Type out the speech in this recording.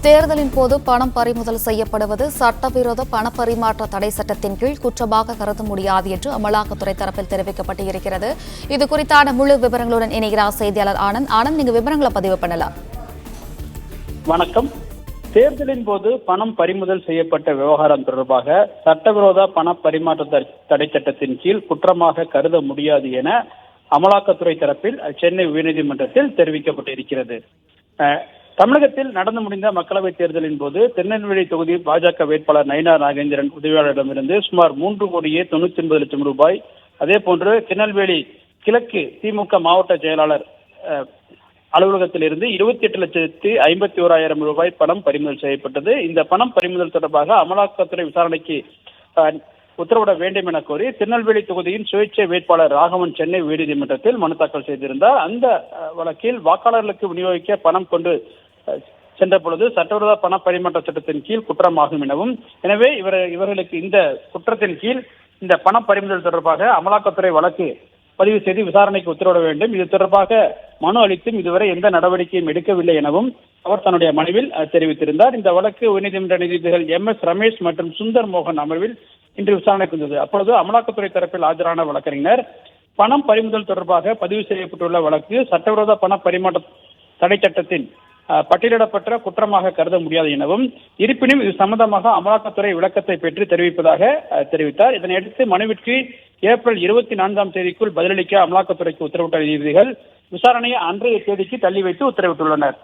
தேர்தலின் போது பணம் பறிமுதல் செய்யப்படுவது சட்டவிரோத பணப்பரிமாற்ற தடை சட்டத்தின் கீழ் குற்றமாக கருத முடியாது என்று அமலாக்கத்துறை தரப்பில் தெரிவிக்கப்பட்டிருக்கிறது. இது குறித்தான முழு விவரங்களுடன் இணைகிறார் செய்தியாளர் ஆனந்த். ஆனந்த், நீங்க விவரங்களை பதிவு பண்ணலாம். வணக்கம். தேர்தலின் போது பணம் பறிமுதல் செய்யப்பட்ட விவகாரம் தொடர்பாக சட்டவிரோத பண பரிமாற்ற தடை சட்டத்தின் கீழ் குற்றமாக கருத முடியாது என அமலாக்கத்துறை தரப்பில் சென்னை உயர்நீதிமன்றத்தில் தெரிவிக்கப்பட்டிருக்கிறது. தமிழகத்தில் நடந்து முடிந்த மக்களவைத் தேர்தலின் போது திருநெல்வேலி தொகுதி பாஜக வேட்பாளர் நயினார் நாகேந்திரன் உதவியாளரிடமிருந்து சுமார் 3,99,00,000 ரூபாய், அதே போன்று திருநெல்வேலி கிழக்கு திமுக மாவட்ட செயலாளர் அலுவலகத்தில் இருந்து 28,51,000 ரூபாய் பணம் பறிமுதல் செய்யப்பட்டது. இந்த பணம் பறிமுதல் தொடர்பாக அமலாக்கத்துறை விசாரணைக்கு உத்தரவிட வேண்டும் என கோரி திருநெல்வேலி தொகுதியின் சுயேட்சை வேட்பாளர் ராகவன் சென்னை உயர்நீதிமன்றத்தில் மனு தாக்கல் செய்திருந்தார். அந்த வழக்கில் வாக்காளர்களுக்கு விநியோகிக்க பணம் கொண்டு சென்ற பொழுது சட்டவிரோத பண பரிமாற்ற சட்டத்தின் கீழ் குற்றமாகும் எனவும், எனவே இவர்களுக்கு இந்த குற்றத்தின் கீழ் இந்த பண பறிமுதல் தொடர்பாக அமலாக்கத்துறை வழக்கு பதிவு செய்து விசாரணைக்கு உத்தரவிட வேண்டும். இது தொடர்பாக மனு அளித்தும் இதுவரை எந்த நடவடிக்கையும் எடுக்கவில்லை எனவும் அவர் தன்னுடைய மனுவில் தெரிவித்திருந்தார். இந்த வழக்கு உயர்நீதிமன்ற நீதிபதிகள் MS ரமேஷ் மற்றும் சுந்தர் மோகன் அமர்வில் இன்று விசாரணைக்கு வந்தது. அப்பொழுது அமலாக்கத்துறை தரப்பில் ஆஜரான வழக்கறிஞர் பணம் பறிமுதல் தொடர்பாக பதிவு செய்யப்பட்டுள்ள வழக்கு சட்டவிரோத பண பரிமாற்ற தடை சட்டத்தின் பட்டியலிடப்பட்ட குற்றமாக கருத முடியாது எனவும், இருப்பினும் இது சம்பந்தமாக அமலாக்கத்துறை விளக்கத்தை பெற்று தெரிவிப்பதாக தெரிவித்தார். இதனையடுத்து மனுவிற்கு ஏப்ரல் 24ஆம் தேதிக்குள் பதிலளிக்க அமலாக்கத்துறைக்கு உத்தரவிட்ட நீதிபதிகள் விசாரணையை அன்றைய தேதிக்கு தள்ளி வைத்து உத்தரவிட்டுள்ளனர்.